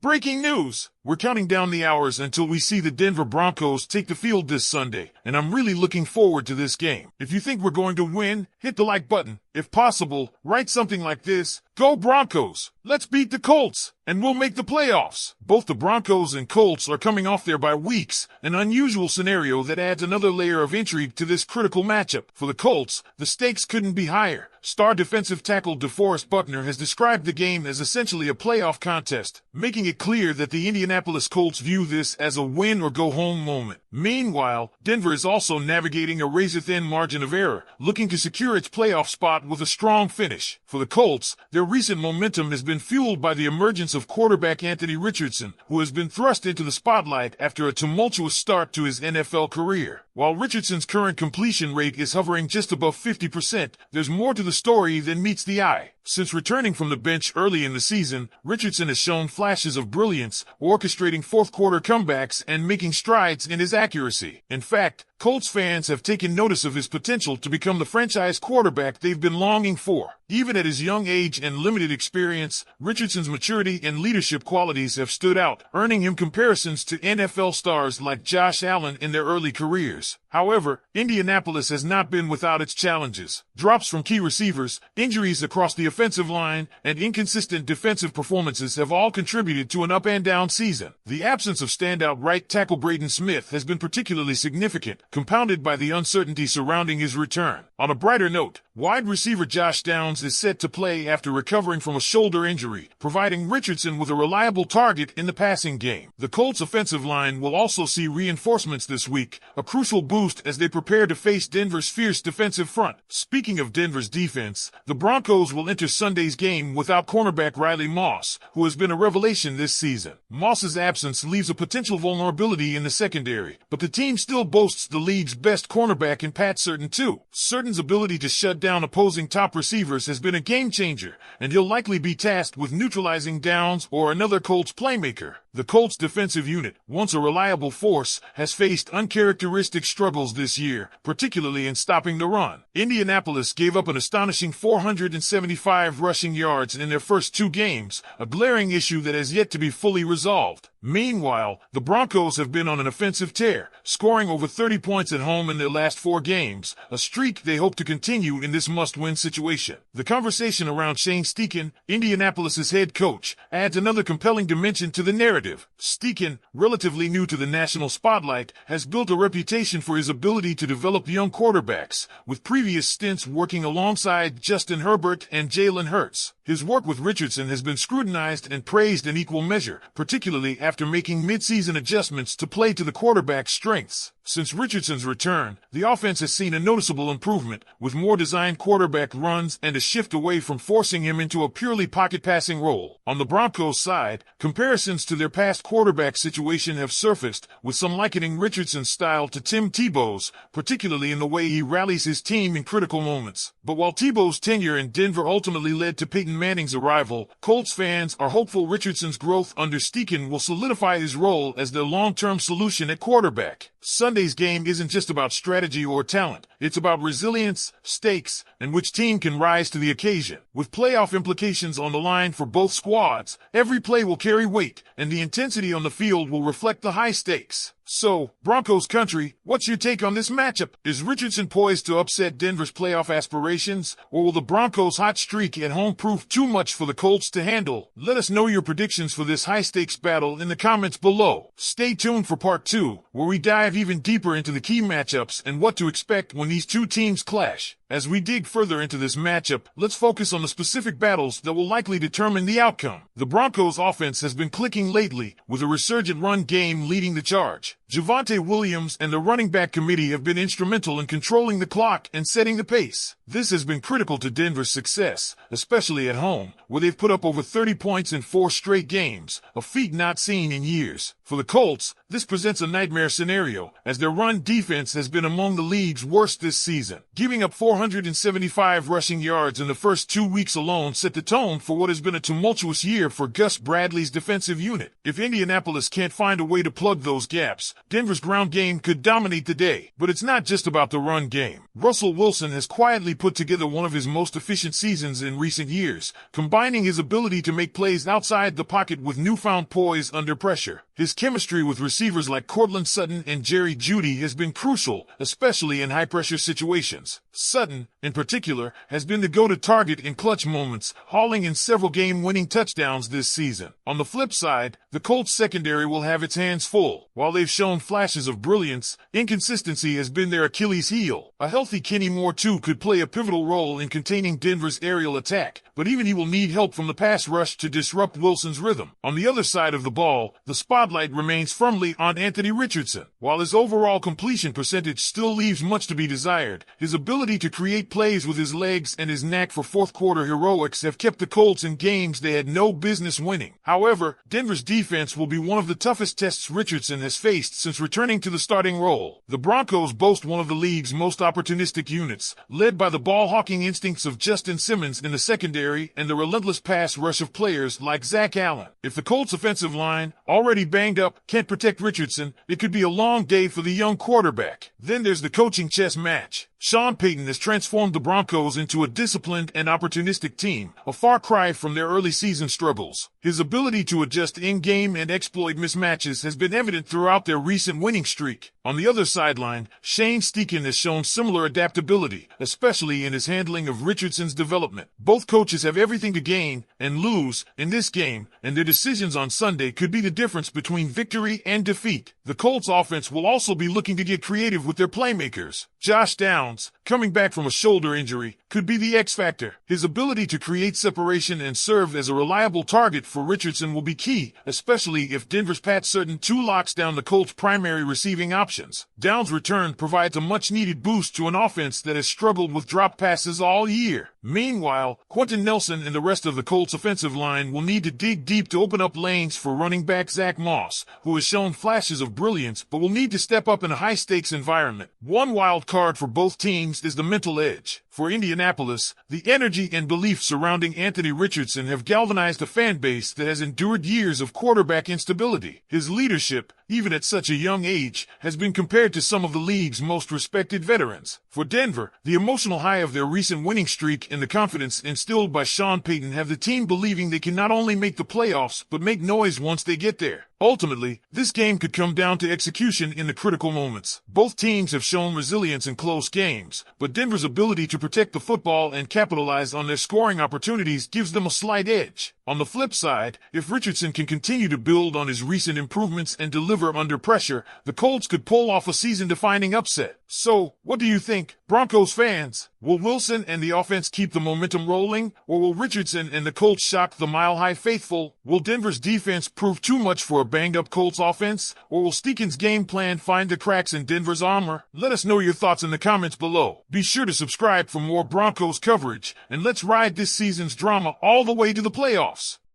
Breaking news! We're counting down the hours until we see the Denver Broncos take the field this Sunday, and I'm really looking forward to this game. If you think we're going to win, hit the like button. If possible, write something like this: Go Broncos! Let's beat the Colts, and we'll make the playoffs. Both the Broncos and Colts are coming off their bye weeks, an unusual scenario that adds another layer of intrigue to this critical matchup. For the Colts, the stakes couldn't be higher. Star defensive tackle DeForest Buckner has described the game as essentially a playoff contest, making it clear that the Indianapolis Colts view this as a win-or-go-home moment. Meanwhile, Denver is also navigating a razor-thin margin of error, looking to secure its playoff spot with a strong finish. For the Colts, their recent momentum has been fueled by the emergence of quarterback Anthony Richardson, who has been thrust into the spotlight after a tumultuous start to his NFL career. While Richardson's current completion rate is hovering just above 50%, there's more to the story than meets the eye. Since returning from the bench early in the season, Richardson has shown flashes of brilliance, orchestrating fourth-quarter comebacks and making strides in his accuracy. In fact, Colts fans have taken notice of his potential to become the franchise quarterback they've been longing for. Even at his young age and limited experience, Richardson's maturity and leadership qualities have stood out, earning him comparisons to NFL stars like Josh Allen in their early careers. However, Indianapolis has not been without its challenges. Drops from key receivers, injuries across the offensive line, and inconsistent defensive performances have all contributed to an up-and-down season. The absence of standout right tackle Braden Smith has been particularly significant, compounded by the uncertainty surrounding his return. On a brighter note, wide receiver Josh Downs is set to play after recovering from a shoulder injury, providing Richardson with a reliable target in the passing game. The Colts' offensive line will also see reinforcements this week, a crucial boost as they prepare to face Denver's fierce defensive front. Speaking of Denver's defense, the Broncos will enter Sunday's game without cornerback Riley Moss, who has been a revelation this season. Moss's absence leaves a potential vulnerability in the secondary, but the team still boasts the league's best cornerback in Pat Certain too. Certain's ability to shut down opposing top receivers has been a game-changer, and he'll likely be tasked with neutralizing Downs or another Colts playmaker. The Colts defensive unit, once a reliable force, has faced uncharacteristic struggles this year, particularly in stopping the run. Indianapolis gave up an astonishing 475 rushing yards in their first two games, a glaring issue that has yet to be fully resolved. Meanwhile, the Broncos have been on an offensive tear, scoring over 30 points at home in their last 4 games, a streak they hope to continue in this must-win situation. The conversation around Shane Steichen, Indianapolis's head coach, adds another compelling dimension to the narrative. Steichen, relatively new to the national spotlight, has built a reputation for his ability to develop young quarterbacks, with previous stints working alongside Justin Herbert and Jalen Hurts. His work with Richardson has been scrutinized and praised in equal measure, particularly after making mid-season adjustments to play to the quarterback's strengths. Since Richardson's return, the offense has seen a noticeable improvement, with more designed quarterback runs and a shift away from forcing him into a purely pocket-passing role. On the Broncos' side, comparisons to their past quarterback situation have surfaced, with some likening Richardson's style to Tim Tebow's, particularly in the way he rallies his team in critical moments. But while Tebow's tenure in Denver ultimately led to Peyton Manning's arrival, Colts fans are hopeful Richardson's growth under Steichen will solidify his role as their long-term solution at quarterback. Sunday's game isn't just about strategy or talent. It's about resilience, stakes, and which team can rise to the occasion. With playoff implications on the line for both squads, every play will carry weight, and the intensity on the field will reflect the high stakes. So, Broncos country, what's your take on this matchup? Is Richardson poised to upset Denver's playoff aspirations, or will the Broncos' hot streak at home prove too much for the Colts to handle? Let us know your predictions for this high-stakes battle in the comments below. Stay tuned for part 2, where we dive even deeper into the key matchups and what to expect when these two teams clash. As we dig further into this matchup, let's focus on the specific battles that will likely determine the outcome. The Broncos' offense has been clicking lately, with a resurgent run game leading the charge. Javonte Williams and the running back committee have been instrumental in controlling the clock and setting the pace. This has been critical to Denver's success, especially at home, where they've put up over 30 points in 4 straight games, a feat not seen in years. For the Colts, this presents a nightmare scenario, as their run defense has been among the league's worst this season. Giving up 475 rushing yards in the first 2 weeks alone set the tone for what has been a tumultuous year for Gus Bradley's defensive unit. If Indianapolis can't find a way to plug those gaps, Denver's ground game could dominate the day. But it's not just about the run game. Russell Wilson has quietly put together one of his most efficient seasons in recent years, combining his ability to make plays outside the pocket with newfound poise under pressure. His chemistry with receivers like Cortland Sutton and Jerry Jeudy has been crucial, especially in high-pressure situations. Sutton, in particular, has been the go-to target in clutch moments, hauling in several game-winning touchdowns this season. On the flip side, the Colts secondary will have its hands full. While they've shown flashes of brilliance, inconsistency has been their Achilles heel. A healthy Kenny Moore, too, could play a pivotal role in containing Denver's aerial attack, but even he will need help from the pass rush to disrupt Wilson's rhythm. On the other side of the ball, the spotlight remains firmly on Anthony Richardson. While his overall completion percentage still leaves much to be desired, his ability to create plays with his legs and his knack for fourth-quarter heroics have kept the Colts in games they had no business winning. However, Denver's defense will be one of the toughest tests Richardson has faced since returning to the starting role. The Broncos boast one of the league's most opportunistic units, led by the ball-hawking instincts of Justin Simmons in the secondary and the relentless pass rush of players like Zach Allen. If the Colts' offensive line, already banged up, can't protect Richardson, it could be a long day for the young quarterback. Then there's the coaching chess match. Sean Payton has transformed the Broncos into a disciplined and opportunistic team, a far cry from their early season struggles. His ability to adjust in-game and exploit mismatches has been evident throughout their recent winning streak. On the other sideline, Shane Steichen has shown similar adaptability, especially in his handling of Richardson's development. Both coaches have everything to gain and lose in this game, and their decisions on Sunday could be the difference between victory and defeat. The Colts offense will also be looking to get creative with their playmakers. Josh Downs, coming back from a shoulder injury, could be the X factor. His ability to create separation and serve as a reliable target for Richardson will be key, especially if Denver's Pat Surtain locks down the Colts' primary receiving options. Downs' return provides a much-needed boost to an offense that has struggled with drop passes all year. Meanwhile, Quentin Nelson and the rest of the Colts offensive line will need to dig deep to open up lanes for running back Zach Moss, who has shown flashes of brilliance but will need to step up in a high-stakes environment. One wild card for both teams is the mental edge. For Indianapolis, the energy and belief surrounding Anthony Richardson have galvanized a fan base that has endured years of quarterback instability. His leadership, even at such a young age, has been compared to some of the league's most respected veterans. For Denver, the emotional high of their recent winning streak and the confidence instilled by Sean Payton have the team believing they can not only make the playoffs but make noise once they get there. Ultimately, this game could come down to execution in the critical moments. Both teams have shown resilience in close games, but Denver's ability to protect the football and capitalize on their scoring opportunities gives them a slight edge. On the flip side, if Richardson can continue to build on his recent improvements and deliver under pressure, the Colts could pull off a season-defining upset. So, what do you think, Broncos fans? Will Wilson and the offense keep the momentum rolling, or will Richardson and the Colts shock the mile-high faithful? Will Denver's defense prove too much for a banged-up Colts offense, or will Steichen's game plan find the cracks in Denver's armor? Let us know your thoughts in the comments below. Be sure to subscribe for more Broncos coverage, and let's ride this season's drama all the way to the playoffs.